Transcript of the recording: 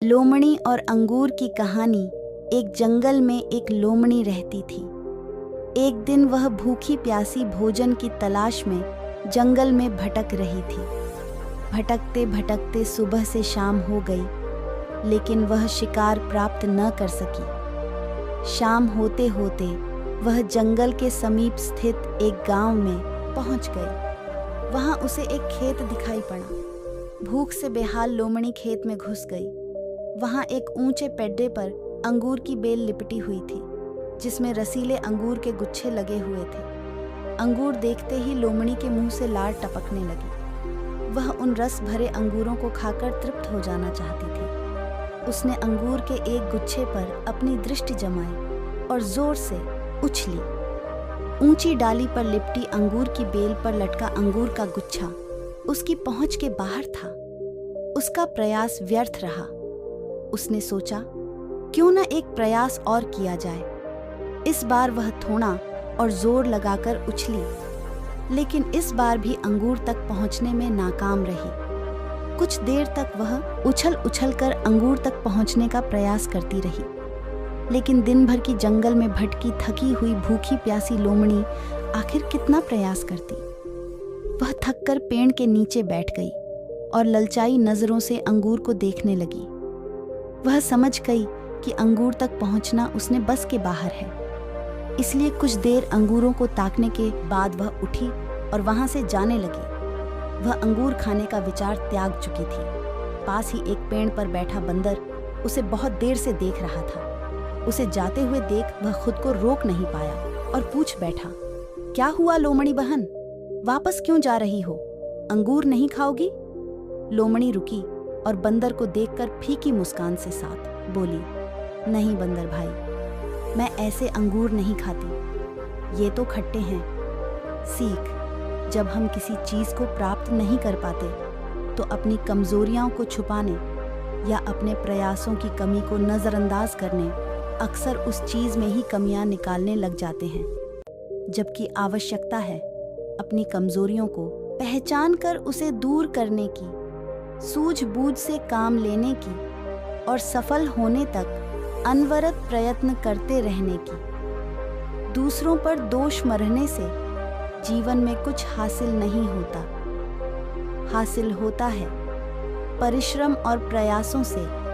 लोमड़ी और अंगूर की कहानी। एक जंगल में एक लोमड़ी रहती थी। एक दिन वह भूखी प्यासी भोजन की तलाश में जंगल में भटक रही थी। भटकते भटकते सुबह से शाम हो गई, लेकिन वह शिकार प्राप्त न कर सकी। शाम होते होते वह जंगल के समीप स्थित एक गांव में पहुंच गई। वहां उसे एक खेत दिखाई पड़ा। भूख से बेहाल लोमड़ी खेत में घुस गई। वहां एक ऊंचे पेड्डे पर अंगूर की बेल लिपटी हुई थी, जिसमें रसीले अंगूर के गुच्छे लगे हुए थे। अंगूर देखते ही लोमड़ी के मुंह से लार टपकने लगी। वह उन रस भरे अंगूरों को खाकर तृप्त हो जाना चाहती थी। उसने अंगूर के एक गुच्छे पर अपनी दृष्टि जमाई और जोर से उछली। ऊंची डाली पर लिपटी अंगूर की बेल पर लटका अंगूर का गुच्छा उसकी पहुंच के बाहर था। उसका प्रयास व्यर्थ रहा। उसने सोचा, क्यों न एक प्रयास और किया जाए। इस बार वह थोड़ा और जोर लगाकर उछली, लेकिन इस बार भी अंगूर तक पहुंचने में नाकाम रही। कुछ देर तक वह उछल उछल कर अंगूर तक पहुंचने का प्रयास करती रही, लेकिन दिन भर की जंगल में भटकी थकी हुई भूखी प्यासी लोमड़ी आखिर कितना प्रयास करती। वह थककर पेड़ के नीचे बैठ गई और ललचाई नजरों से अंगूर को देखने लगी। वह समझ गई कि अंगूर तक पहुंचना उसने बस के बाहर है, इसलिए कुछ देर अंगूरों को ताकने के बाद वह उठी और वहां से जाने लगी। वह अंगूर खाने का विचार त्याग चुकी थी। पास ही एक पेड़ पर बैठा बंदर उसे बहुत देर से देख रहा था। उसे जाते हुए देख वह खुद को रोक नहीं पाया और पूछ बैठा, क्या हुआ लोमड़ी बहन, वापस क्यों जा रही हो? अंगूर नहीं खाओगी? लोमड़ी रुकी और बंदर को देखकर फीकी मुस्कान से साथ बोली, नहीं बंदर भाई, मैं ऐसे अंगूर नहीं खाती। ये तो खट्टे हैं। सीख, जब हम किसी चीज को प्राप्त नहीं कर पाते तो अपनी कमजोरियों को छुपाने या अपने प्रयासों की कमी को नजरअंदाज करने अक्सर उस चीज में ही कमियां निकालने लग जाते हैं, जबकि आवश्यकता है अपनी कमजोरियों को पहचान कर उसे दूर करने की, सूझबूझ से काम लेने की और सफल होने तक अनवरत प्रयत्न करते रहने की। दूसरों पर दोष मढ़ने से जीवन में कुछ हासिल नहीं होता। हासिल होता है परिश्रम और प्रयासों से